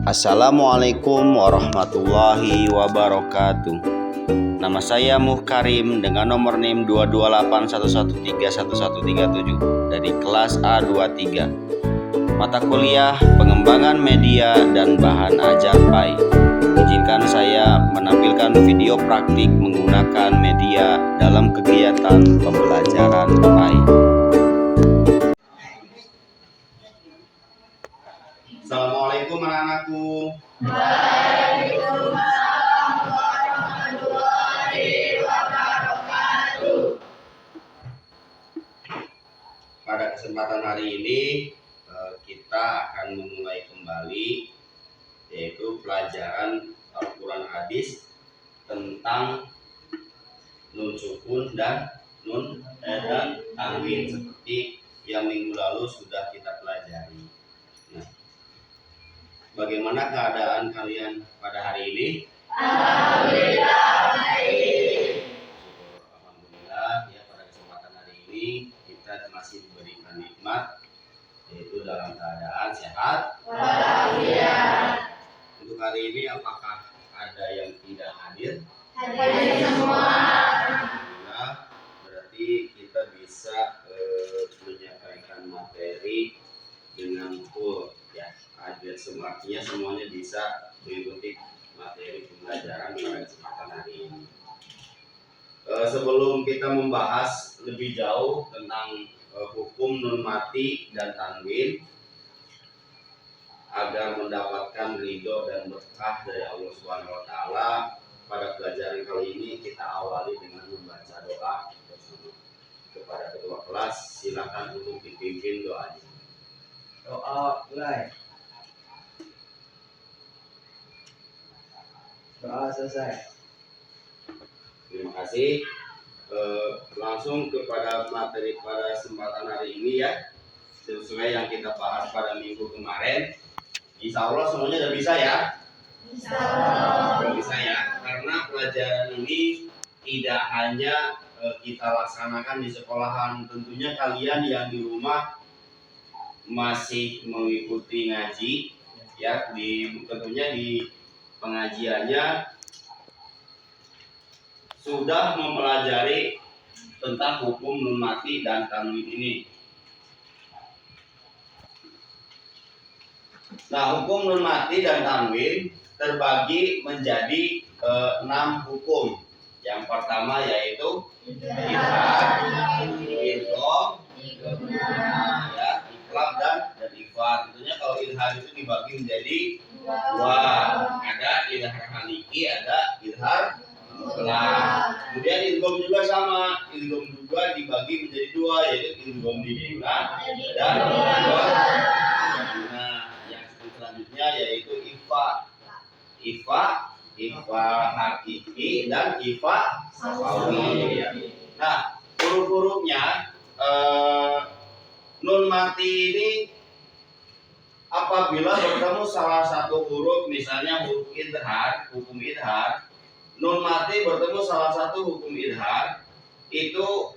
Assalamualaikum warahmatullahi wabarakatuh. Nama saya Muhkarim dengan nomor NIM 22811311137 dari kelas A23. Mata kuliah Pengembangan Media dan Bahan Ajar PAI. Izinkan saya menampilkan video praktik menggunakan media dalam kegiatan pembelajaran PAI. Assalamualaikum anak-anakku. Waalaikumsalam warahmatullahi wabarakatuh. Pada kesempatan hari ini kita akan memulai kembali yaitu pelajaran Al-Quran Hadis tentang nun sukun dan nun dan tanwin seperti yang minggu lalu sudah kita pelajari. Nah, bagaimana keadaan kalian pada hari ini? Alhamdulillah baik. Alhamdulillah ya, pada kesempatan hari ini kita masih diberikan nikmat yaitu dalam keadaan sehat Walafiat. Untuk hari ini apakah ada yang tidak hadir? Hadir semua. Alhamdulillah, berarti kita bisa menyampaikan materi dengan full ya. Hadir artinya semuanya bisa mengikuti materi pembelajaran pada kesempatan hari ini. Sebelum kita membahas lebih jauh tentang hukum nun mati dan tanwin agar mendapatkan ridho dan berkah dari Allah Subhanahu wa taala, pada pelajaran kali ini kita awali dengan membaca doa bersama. Kepada ketua kelas silakan untuk dipimpin doanya. Doa mulai. Doa selesai. Terima kasih. Langsung kepada materi pada kesempatan hari ini ya, sesuai yang kita bahas pada minggu kemarin. Insya Allah semuanya udah bisa ya. Udah bisa ya, karena pelajaran ini tidak hanya kita laksanakan di sekolahan. Tentunya kalian yang di rumah masih mengikuti ngaji ya, tentunya di pengajiannya sudah mempelajari tentang hukum nun mati dan tanwin ini. Nah, hukum nun mati dan tanwin terbagi menjadi 6 hukum. Yang pertama yaitu idgham, idgham, ya, iqlab dan ikhfa. Tentunya kalau idgham itu dibagi menjadi dua. Ada idgham haliki, ada idgham mutlaq. Kemudian idgham juga sama, idgham juga dibagi menjadi dua, yaitu idgham dibina dan idgham. Nah, yang selanjutnya yaitu ikhfa. Ikhfa hakiki dan ikhfa safawi. Nah, huruf-hurufnya nun mati ini apabila bertemu salah satu huruf, misalnya huruf idhar, hukum idhar, nun mati bertemu salah satu hukum idhar, itu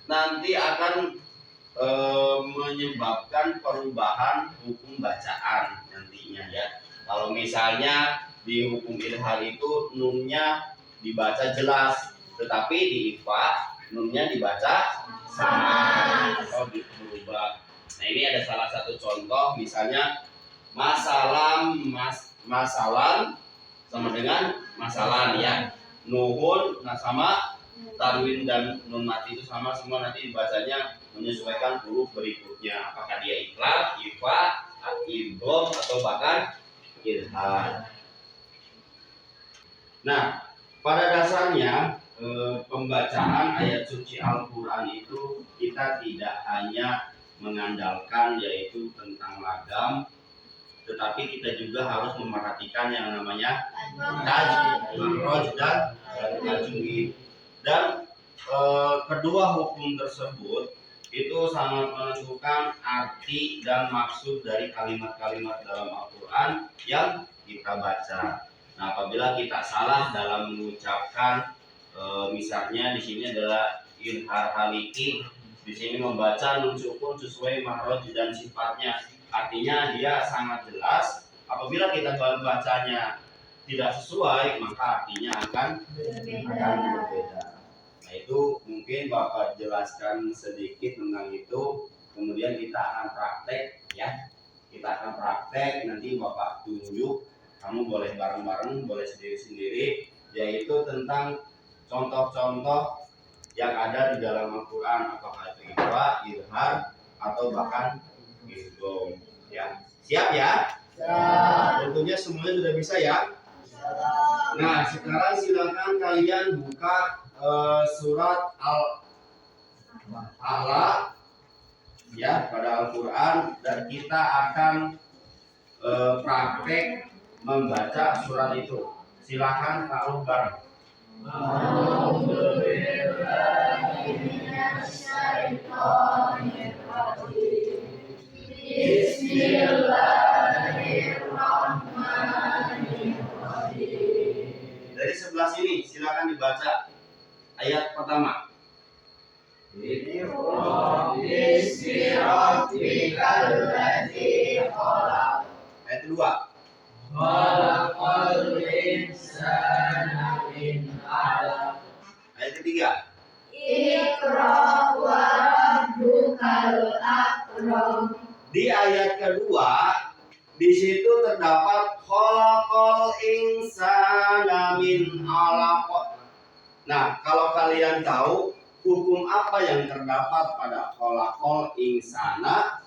nanti akan menyebabkan perubahan hukum bacaan nantinya ya. Kalau misalnya di hukum idhar itu nunnya dibaca jelas, tetapi di ikhfa nunnya dibaca sama atau berubah. Nah, ini ada salah satu contoh, misalnya masalan sama dengan masalan ya. Nuhun nah sama tanwin dan nun mati itu sama semua, nanti dibacanya menyesuaikan huruf berikutnya, apakah dia ikhlas, ikhfa, idgham atau bahkan idhar. Nah, pada dasarnya pembacaan ayat suci Al-Quran itu kita tidak hanya mengandalkan yaitu tentang lagam, tetapi kita juga harus memperhatikan yang namanya makhraj dan tajwid. Dan kedua hukum tersebut itu sangat menentukan arti dan maksud dari kalimat-kalimat dalam Al-Quran yang kita baca. Nah, apabila kita salah dalam mengucapkan, misalnya di sini adalah idhar haliki, di sini membaca nun sukun sesuai makhraj dan sifatnya, artinya dia sangat jelas. Apabila kita bacanya tidak sesuai, maka artinya akan berbeda. Nah, itu mungkin Bapak jelaskan sedikit tentang itu. Kemudian kita akan praktek ya. Kita akan praktek, nanti Bapak tunjuk. Kamu boleh bareng-bareng, boleh sendiri-sendiri, yaitu tentang contoh-contoh yang ada di dalam Al-Quran, apakah itu ikhfa, izhar, atau bahkan idgham. Ya, siap ya? Tentunya semuanya sudah bisa ya. Nah, sekarang silakan kalian buka surat Al-A'la ya pada Al-Quran, dan kita akan praktek membaca surat itu. Silakan taruh bareng. Dari sebelah sini silakan dibaca ayat pertama. Ayat kedua. Ayat ketiga. Di ayat kedua, di situ terdapat khalaqal insana min 'alaq. Nah, kalau kalian tahu hukum apa yang terdapat pada khalaqal insana?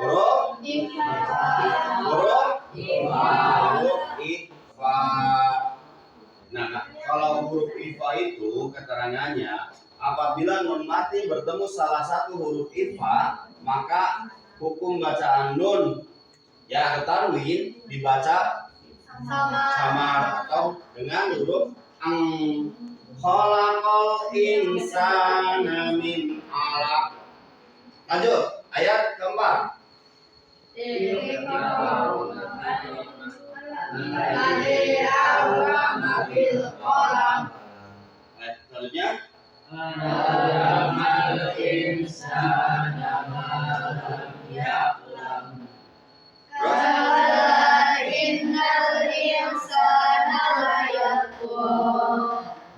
Huruf ifa. Nah, kalau huruf ifa itu keterangannya, apabila nun mati bertemu salah satu huruf ifa, maka hukum bacaan nun ya tanwin dibaca samar atau dengan huruf ang. Khalaqal insana min 'alaq. Lanjut, ayat keempat. Ayat selanjutnya.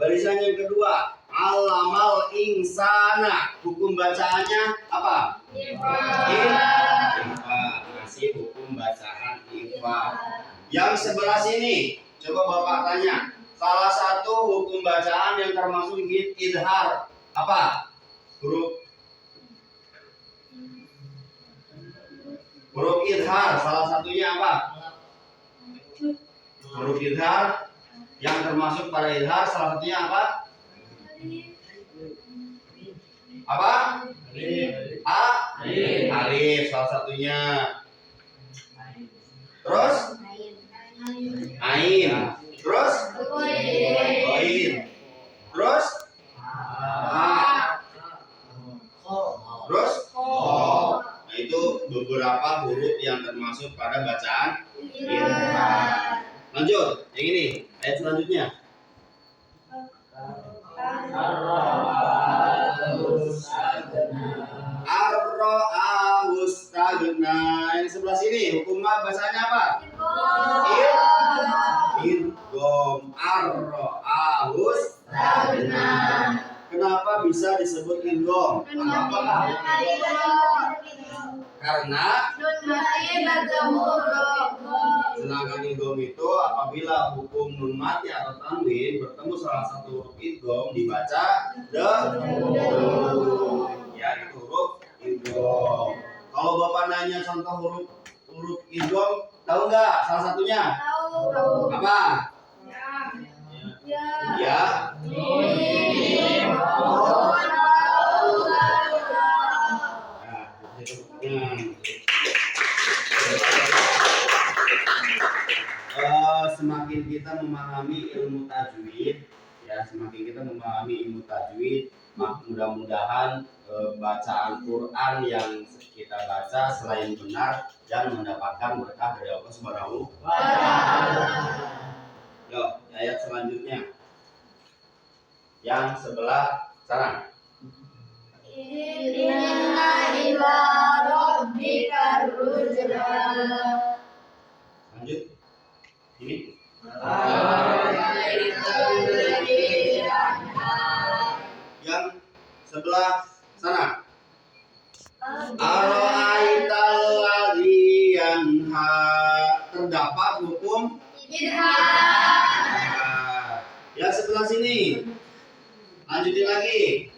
Barisan yang kedua, alamal insana. Hukum bacaannya apa? Ifa. Masih hukum bacaan ifa. Yang sebelah sini, coba Bapak tanya. Salah satu hukum bacaan yang termasuk idhar apa? Huruf idhar, salah satunya apa? Huruf idhar yang termasuk pada idhar salah satunya apa? Apa? Alif salah satunya. Terus? Ain. Terus? Ghain. Terus? Terus? Nah, itu beberapa huruf yang termasuk pada bacaan idhar. Lanjut, yang ini ayat selanjutnya. Ar-ra'ahu stagna. Yang sebelah sini hukum bahasanya apa? Idgham. Ar-ra'ahu stagna. Kenapa bisa disebut idgham? Apakah karena sedangkan idgham itu apabila hukum nun mati atau tanwin bertemu salah satu huruf idgham dibaca ya itu huruf idgham. Kalau Bapak nanya contoh huruf idgham, tahu nggak salah satunya? Tahu. Apa? Ya. Semakin kita memahami ilmu tajwid, ya semakin kita memahami ilmu tajwid, mudah-mudahan bacaan Quran yang kita baca selain benar dan mendapatkan berkah dari Allah Subhanahu wa Ta'ala. Yuk, ayat selanjutnya. Yang sebelah sana. Inna ila rabbika ruj'a. Lanjut. Ini. Yang sebelah sana. Ara'aital ladzi yanha. Terdapat hukum nah, yang sebelah sini. Lanjutin lagi.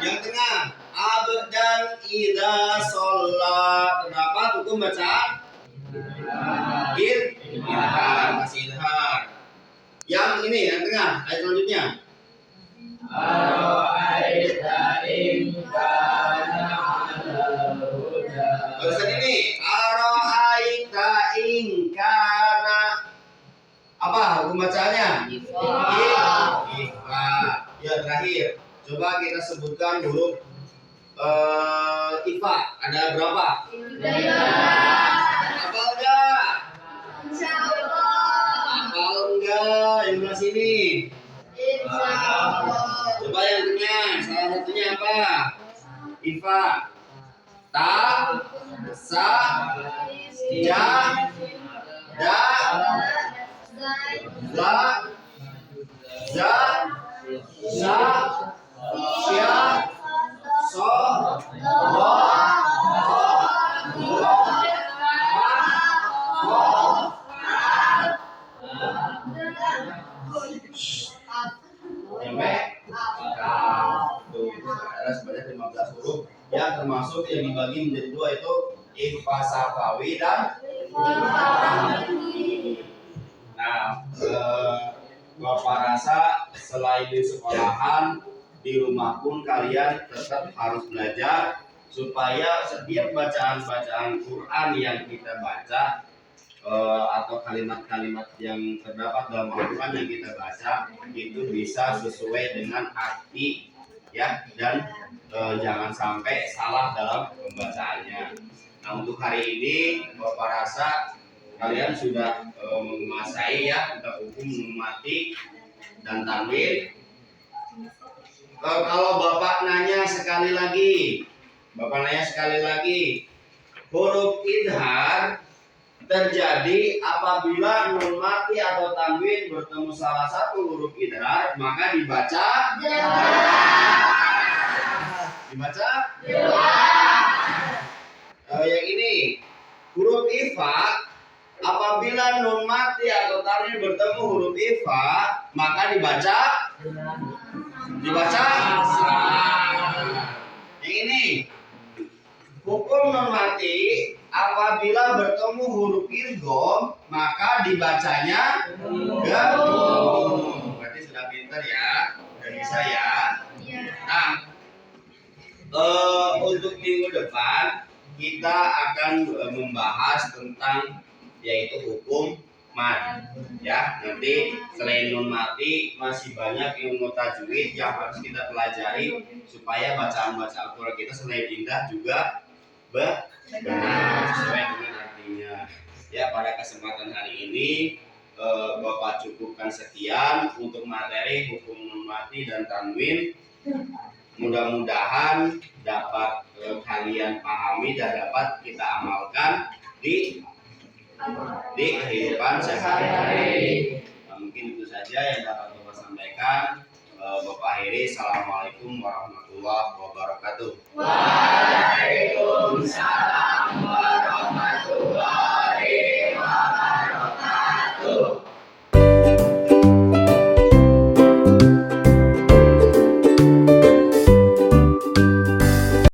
Yang tengah. Abdan idza shalla. Terdapat hukum bacaan idhar, masih idhar. Yang ini yang tengah, ayat selanjutnya. Barusan ini Ara'aita in kana. Apa hukum bacaannya? Ifa. Ya terakhir. Coba kita sebutkan huruf ifa. Ada berapa? Hafal enggak? Hafal enggak? Yang belah sini. Coba yang tengah, salah satunya apa? Ifa. Ta, sa, ja, da, la, za, sya, sya, so, wa, ada sebanyak 15 huruf yang termasuk yang dibagi menjadi dua, itu ifa safawi dan nah, Bapak rasa selain di sekolahan, di rumah pun kalian tetap harus belajar supaya setiap bacaan-bacaan Quran yang kita baca atau kalimat-kalimat yang terdapat dalam Al-Quran yang kita baca itu bisa sesuai dengan arti ya, dan jangan sampai salah dalam pembacaannya. Nah, untuk hari ini Bapak rasa kalian sudah menguasai ya tentang hukum nun mati dan tanwin. Kalau Bapak nanya sekali lagi, huruf idhar terjadi apabila nun mati atau tanwin bertemu salah satu huruf idhar, maka dibaca yang ini huruf ifa. Apabila nun mati atau tanwin bertemu huruf ifa, maka dibaca yang ini hukum nun mati. Apabila bertemu huruf idgham, maka dibacanya gabung. Berarti sudah pintar ya, udah bisa ya. Nah, untuk minggu depan kita akan membahas tentang yaitu hukum mad. Ya, nanti selain nun mati masih banyak ilmu tajwid yang harus kita pelajari supaya bacaan-bacaan Al-Quran kita selain indah juga benar sesuai dengan artinya. Ya, pada kesempatan hari ini Bapak cukupkan sekian untuk materi hukum nun mati dan tanwin. Mudah-mudahan dapat kalian pahami dan dapat kita amalkan di kehidupan sehari-hari. Mungkin itu saja yang dapat Bapak sampaikan. Bapak akhiri. Assalamualaikum warahmatullahi wabarakatuh.